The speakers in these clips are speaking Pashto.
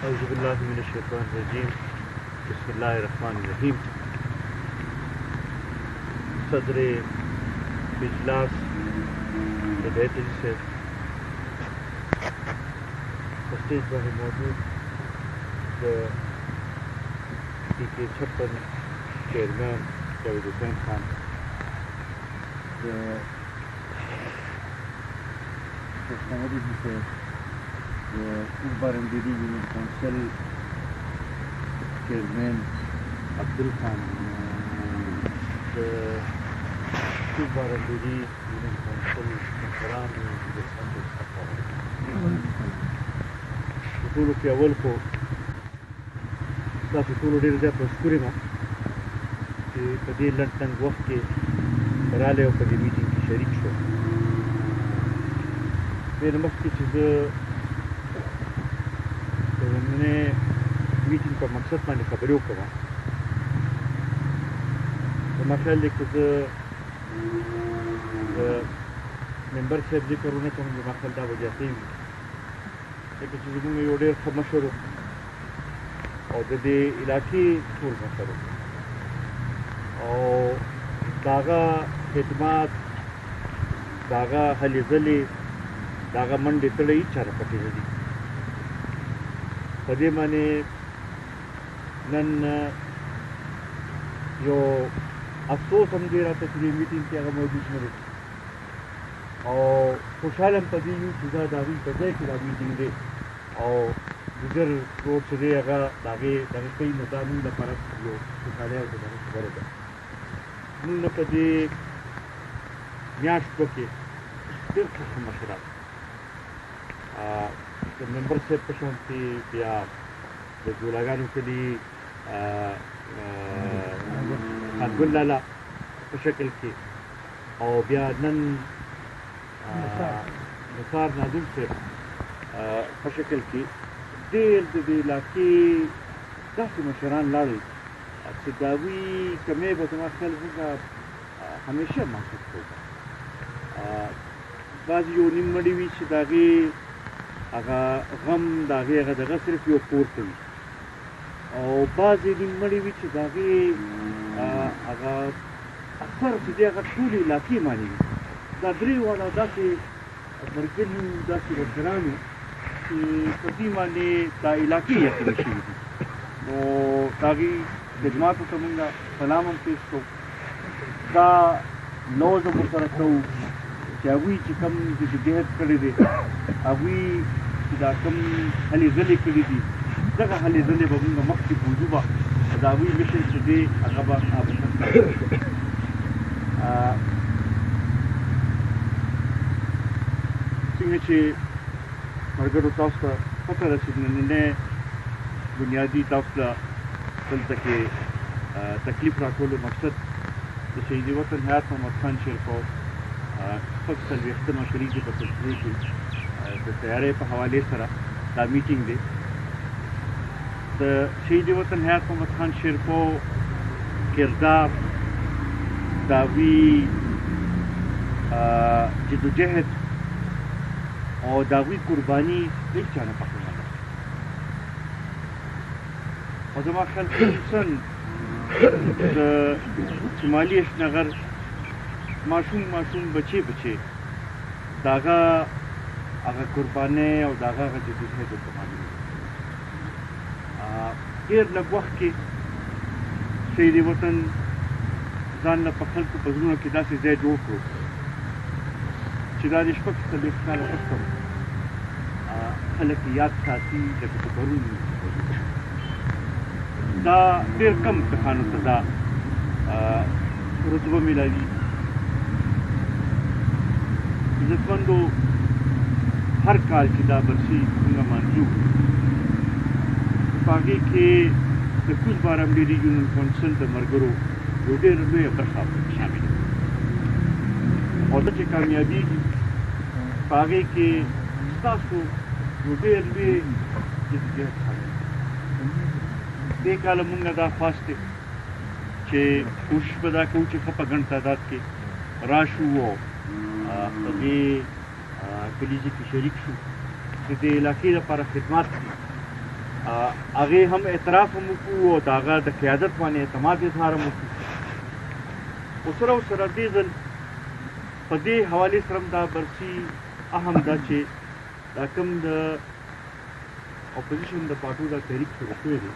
أعوذ بالله من الشيطان الرجيم بسم الله الرحمن الرحيم صدر اجلاس هدایت علی صاحب په سټیج باندې موجود د پی کے 56 چیرمین جاوید حسین خان د شیخ محمد علی صاحب د بارندگی یونین کونسل چیرمین عبدل خان د بارندگی یونین کونسل مشران د ټولو کې اول خو تاسو ټولو ډېر زیات مشکور یم چې په دې لنډ تنګ وخت کې راغلی او په دې میټینګ کې شریک شوم. دې نه مخکې چې زه د نننۍ میټینګ په مقصد باندې خبرې وکړم، زما خیال دی که زه د ممبر صاحب ذکر ونه کړم، زما خیال دا به زیاتې وي، ځکه چې زموږ یو ډېر ښه مشر و او د دې علاقې ټول مشر و او د هغه خدمات، د هغه هلې ځلې، د هغه منډې تړې هېچ چا نه پټې نه دي. په دې باندې نن یو افسوس هم دی راته چې دې میټینګ کې هغه موجود نه دی او خوشحاله هم په دې یو چې دا د هغوی په ځای کې دا میټینګ دی او ګجر روډ چې دی هغه د هغې دغه کوي، نو دا مونږ لپاره یو خوشحالۍ او د دغه خبره ده. مونږ نه په دې میاشتو کې ډېر ښه مشران د ممبر صاحب په شانتې، بیا د ګولاګانو کلي خانګل لالا په شکل کې او بیا نن نثار نادر صاحب په شکل کې ډېر د دې علاقې داسې مشران لاړل چې د هغوی کمۍ به زما خیال موږ همیشه محسوس کوو. بعضې یو نیم مړي وي چې د هغې هغه غم د هغې هغه دغه صرف یو کور ته وي او بعضې نیم مړي وي چې د هغې هغه اکثر چې دی هغه ټولې علاقې معنی وي. دا درې واړه داسې مرګلي وو، داسې مشران وو چې په دې باندې دا علاقې یقیني شوي دي. نو د هغې خدماتو ته مونږ سلام هم پېښ کوو. دا لوز هم ورسره کوو چې هغوی چې کوم جدوجهد کړی دی، هغوی چې دا کوم هلې ځلې کړي دي، دغه هلې ځلې به مونږ مخکې بوځو به د هغوی مشن چې دی هغه به څنګه چې ملګرو تاسو ته پته ده چې نننۍ بنیادي تاسو ته دلته کې تکلیف راکولو مقصد د شهید وطن حیات محمد خان شیرکو شپږ څلوېښتمه شریکې په سلسلې کې د تیارۍ په حوالې سره دا میټینګ دی. د شهید وطن حیات محمد خان شیرکو کردار، د هغوی جدوجهد او د هغوی قرباني هېڅ چا نه پخې نه ده او زما خیال خصوصا د شمالي اشنغر ماشوم بچې د هغه قربانۍ او د هغه جدوجهد ورته معلوم دی. ډېر لږ وخت کې شهید وطن ځان له په خلکو په زړونو کې داسې ځای جوړ کړو چې دا د شپږ څلوېښت کاله وروسته خلک یاد ساتي لکه په پرون. دا ډېر کم کسانو ته دا رتبه میلاوي. عزتمندو هر کال چې دا برسي څنګه مانځو، په هغې کې د کوز بارمډیري یونین کونسل د ملګرو یو ډېر لویه برخه شامل ده او دا چې کامیابېږي په هغې کې ستاسو یو ډېر لوی جدوجهد شامل دی. دې کاله مونږ دا خواست دی چې کوشش به دا کوو چې ښه په ګڼ تعداد کې راشو او په دې کلیزې کې شریک شو چې د علاقې لپاره خدمات کړي هغې هم اعتراف هم وکړو او د هغه د قیادت باندې اعتماد اظهار هم وکړو. خو سره او سره دې ځل په دې حوالې سره هم دا برسي اهم ده چې دا کوم د اپوزیشن د پارټو دا تحریک شروع شوی دی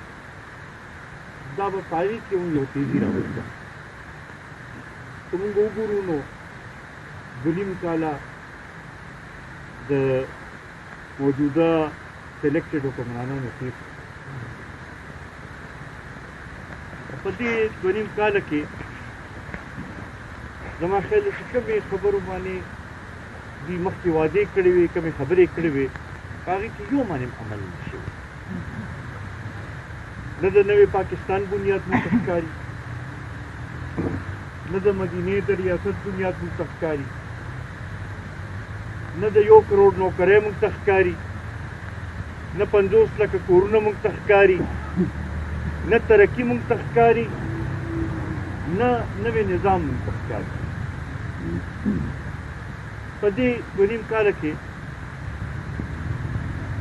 دا به په هغې کې هم یو تیزي راوړي. که موږ وګورو نو دوه نیم کاله د موجوده سلیکټډ حکمرانانو تېر شو. په دې دوه نیم کاله کې زما خیال دی چې کومې خبرو باندې دوی مخکې وعدې کړې وې کومې خبرې کړې وې په هغې کې یو باندې عمل نه شوی. نه د نوې پاکستان بنیاد موږ ته ښکاري، نه د مدینې د ریاست بنیاد موږ ته ښکاري، نه د 1 کروڑ نوکرۍ موږ ته ښکاري، نه 50 لکه کورونه موږ ته ښکاري، نه ترقي موږ ته ښکاري، نه نوی نظام موږ ته ښکاري. په دې دوه نیم کاله کې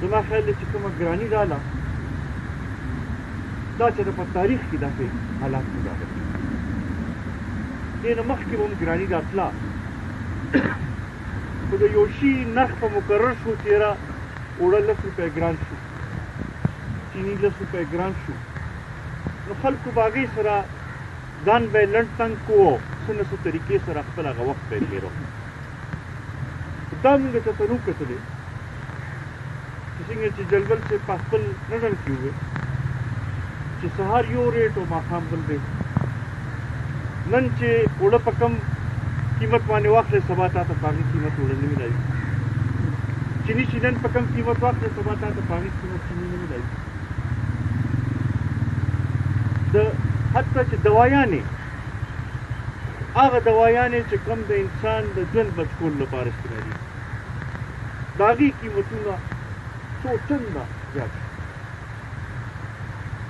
زما خیال دی چې کومه ګراني راغله دا چې د په تاریخ کې داسې حالات نه راغلي. دې نه مخکې به هم ګراني راتله خو د یو شي نرخ په مقرر شو چې یاره اوړه 10 روپۍ ګران شو، چیني 10 روپۍ ګران شو، نو خلکو به هغې سره ځان به یې لنډ تنګ کو او څه نه څه طریقې سره خپل هغه وخت به یې تېرو. دا مونږ ته ته نه وکتلې چې څنګه چې جلبل صاحب په خپل نډل کې ووې چې سهار یو ریټ او ماښام بل ریټ. نن چې اوړه په کم قیمت باندې واخلې سبا تا ته په هغې قیمت اوړه نه ملایي. چیني چې نن په کم قیمت واخلې سبا تا ته په هغې قیمت چیني نه ملایي. حتی چې دوايانې هغه دوايانې چې کوم د انسان د ژوند بچ کولو لپاره استعمالېږي د هغې قیمتونه څو چنده زیات شي.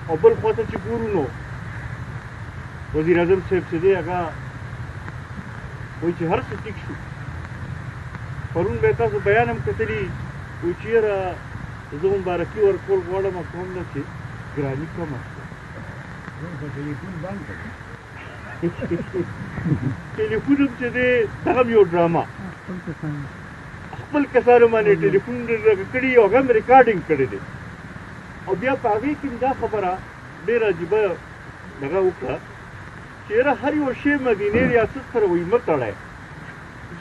او بل خوا ته چې ګورو نو وزیر اعظم صاحب چې دی هغه وایي چې هر څه ټیک شو. پرون به یې تاسو بیان هم کتلي وایي چې یاره زه مبارکي ورکول غواړم او کوم نه چې ګراني کمه شوه. ټلیفون هم چې دی دغه هم یو ډرامه خپل کسانو باندې ټلیفون کړي او هغه هم ریکارډینګ کړی دی. او بیا په هغې کې دا خبره ډېره عجیبه دغه وکړه چې یاره هر یو شی مدینې ریاست سره وایي مه تړی.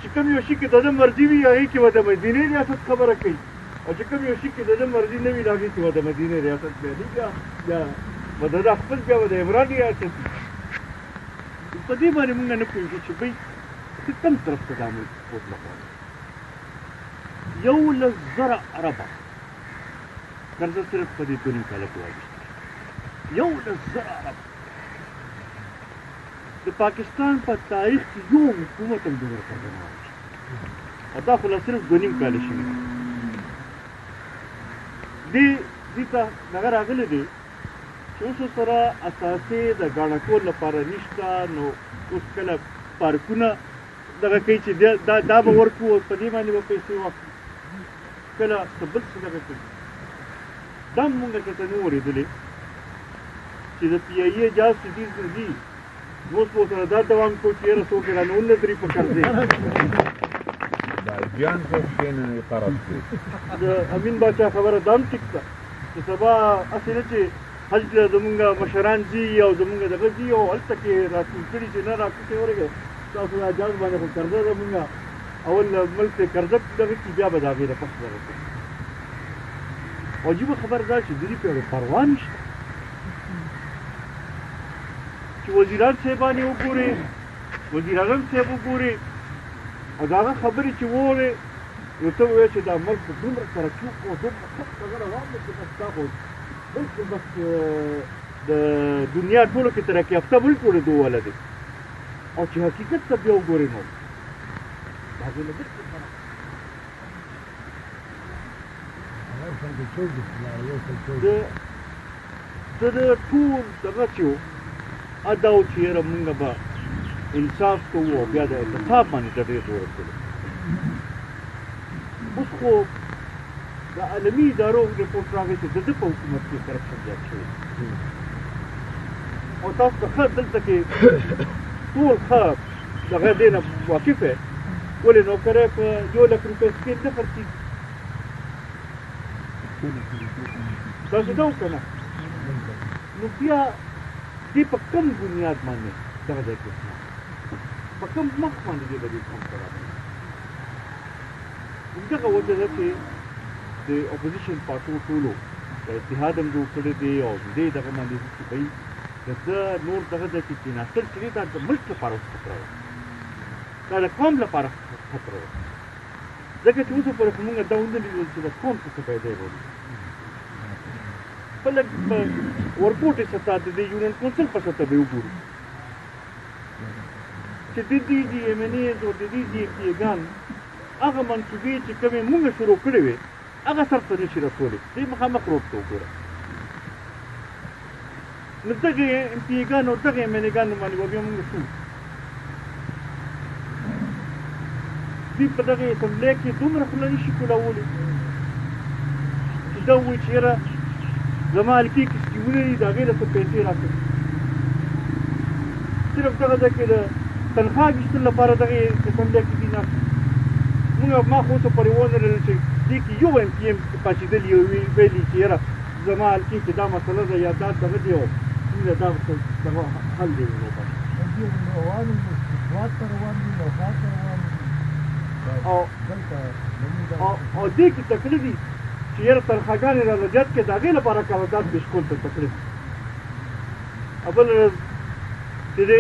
چې کوم یو شي کې د ده مرضي وي هغې کې به د مدینې ریاست خبره کوي او چې کوم یو شي کې د ده مرضي نه وي د هغې کې به د مدینې ریاست بیاني یا به د ده خپل بیا به د عمران ریاست. په دې باندې مونږ نه پوهېږو چې بهی ته کوم طرف ته دا ملک بوتله غواړي. 11,000 اربه قرضه صرف په دې دوه نیم کاله کې واخیستل. 11,000 اربه د پاکستان په تاریخ کې یو حکومت هم دومره قرضه نه واخیسته او دا خو لا صرف دوه نیم کاله شوي دي. دې ته دغه راغلی دی چې اوس سره اساسې د ګاڼه کول لپاره نشته. نو اوس کله پارکونه دغه کوي چې دا به ورکړو په دې باندې به پیسې واخلو، کله څه بل څه دغه کوي. دا هم مونږ ته نه اورېدلې چې د پي آی اې جاز سټیز ځي اوس به ورسره دا دوام کوو چې یاره څوک یې رانه ونه دري په قرضې. د امین باچا خبره دا هم ټیک ده چې سبا هسې نه چې حج ته زمونږ مشران ځي او زمونږ دغه ځي او هلته کې راټول کړي چې نه راکوټې ورګه تاسو دا جاز باندې خو قرضه زمونږ اول ملک ته قرضه دغه کړي بیا به د هغې د پس دغه کوي. عجیبه خبر دا چې دوی پرې پروا نشته چې وزیران صاحبان یې وګورې، وزیر اعظم صاحب وګورې او د هغه خبرې چې وورې نو ته ووایې چې دا ملک په دومره ترقي وکړو دومره ښه دغه روان دی چې بس دا خو بلکې بس د دنیا ټولو کې ترقي یافته ملک جوړېدو والا دی. او چې حقیقت ته بیا وګورې نو د هغې نه بلکې فرق د ټول دغه چې و دا و چې یاره مونږ به انصاف کوو او بیا د اعتصاب باندې ډډې ورکړو. اوس خو د عالمي ادارو رپورټ راغی چې د ده په حکومت کې کرپشن زیات شوی او تاسو د ښه دلته کې ټول ښه دغه دې نه واقف یې ولې نوکری په 1,00,000 روپۍ سپین نه خرڅېږي تاسو دا وکړه نه نو بیا دې په کوم بنیاد باندې دغه ځای کې په کوم مخ باندې دې به دې کوم خراب همدغه وجه ده چې د اپوزیشن پارټو ټولو اتحاد هم جوړ کړی دی او دې دغه باندې چې بهی د ده نور دغه ځای کې کېناستل چې دی دا د ملک لپاره خطره وه دا د قوم لپاره خطره وه ځکه چې اوسه پورې خو مونږ دا ونه لیدل چې د قوم څه څه پیدا یې بولي په لږ په ورکوټې سطح د دې یونین کونسل په سطح به یې وګورو چې د دې دي ایم این ایز او د دې دي ایم پي ګان هغه منصوبې چې کومې مونږ شروع کړې وې هغه سرته نشي رسولی دې مخامخ روډ ته وګوره نو دغه ایم پي ګان او دغه ایم این ای ګانو باندې به بیا مونږ شو دوی په دغه اسمبلی کې دومره خوله نشي کولاولی چې دا ووایي چې یاره زما هلکې کې سکیمونه دي د هغې نه څه پیسې راکړي صرف دغه ځای کې د تنخوا اخیستلو لپاره دغې اسمبلی کې دي ناست مونږ ما خو اوسه پورې ونه لرل چې دې کې یو ایم پي ایم پاڅېدلي او ویلي چې یاره زما هلکې کې دا مسله ده یا دا دغه دی او مونږ دا دغه حل دی او دې کې تکړه دي چې یاره تنخواګانې راله زیات کړې د هغې لپاره قرارداد بشکول ته تکړه دي او بله ورځ چې دې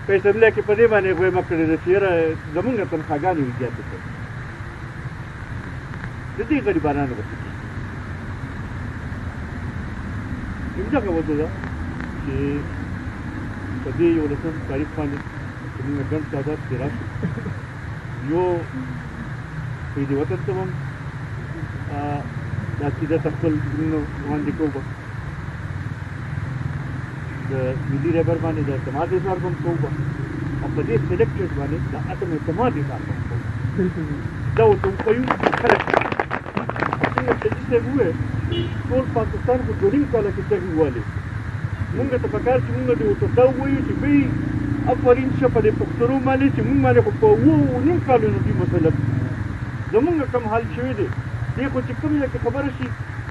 په اسمبلی کې په دې باندې غویمه کړې ده چې یاره زمونږ تنخواګانې وي زیاتې کړې د دې غریبانانو به څه کېږي همدغه وجه ده چې په دې 11 تاریخ باندې چې مونږ ګڼ تعداد کې راشو یو عید وطن ته هم دا عقیده ته خپل زړونه وړاندې کوو د ملي رهبر باندې د اعتماد اظهار به هم کوو او په دې سلیکټډ باندې د عدم اعتماد اظهار به هم کوو دا ورته وښیو خلک څنګه سیدي صاحب وویل ټول پاکستان په 2.5 کاله کې څنګه ووالي مونږ ته پکار چې مونږ دې ورته دا ووایو چې بی افرین شه په دې پښتنو باندې چې مونږ باندې خو په 2.5 کالونو دې مسله زمونږ کم حال شوی دی دې خو چې کوم ځای کې خبره شي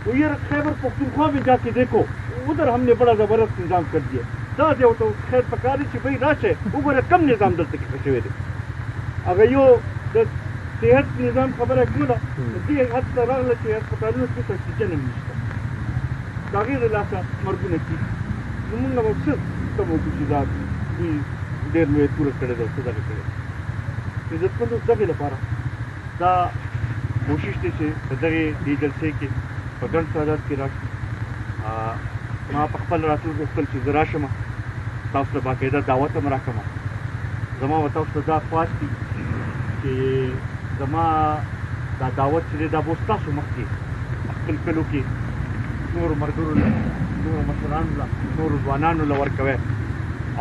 वो ये खैबर पख्तूनख्वा में जाके देखो उधर हमने बड़ा ज़बरदस्त निज़ाम कर दिया दा दे तो खैर पकारी ची भाई राशे उबर कम निज़ाम दल तक खशे दे अगर यो सेहत निज़ाम खबर है क्यों ना दी हद तरह लगे अस्पतालों की ऑक्सीजन नहीं ताकि इलाका मरगुने की जुम्मन मकसद तब वो कुछ ज़ात भी देर में पूरा करे दो सदा करे इधर को तो जगह लपारा दा कोशिश से जगह डीजल से कि पगन सादात की राशि ما په خپل راتلو غوښتل چې زه راشم تاسو ته باقاعده دعوت هم راکړم زما به تاسو ته دا خواست دي چې زما دا دعوت چې دی دا به اوس تاسو مخکې خپل کلو کې نورو ملګرو له نورو مشرانو له نورو ځوانانو له ورکوئ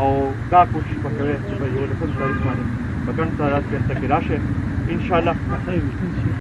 او دا کوشش به کوئ چې په 11 تاریخ باندې په ګڼ تعداد کې هلته کې راشئ انشاءالله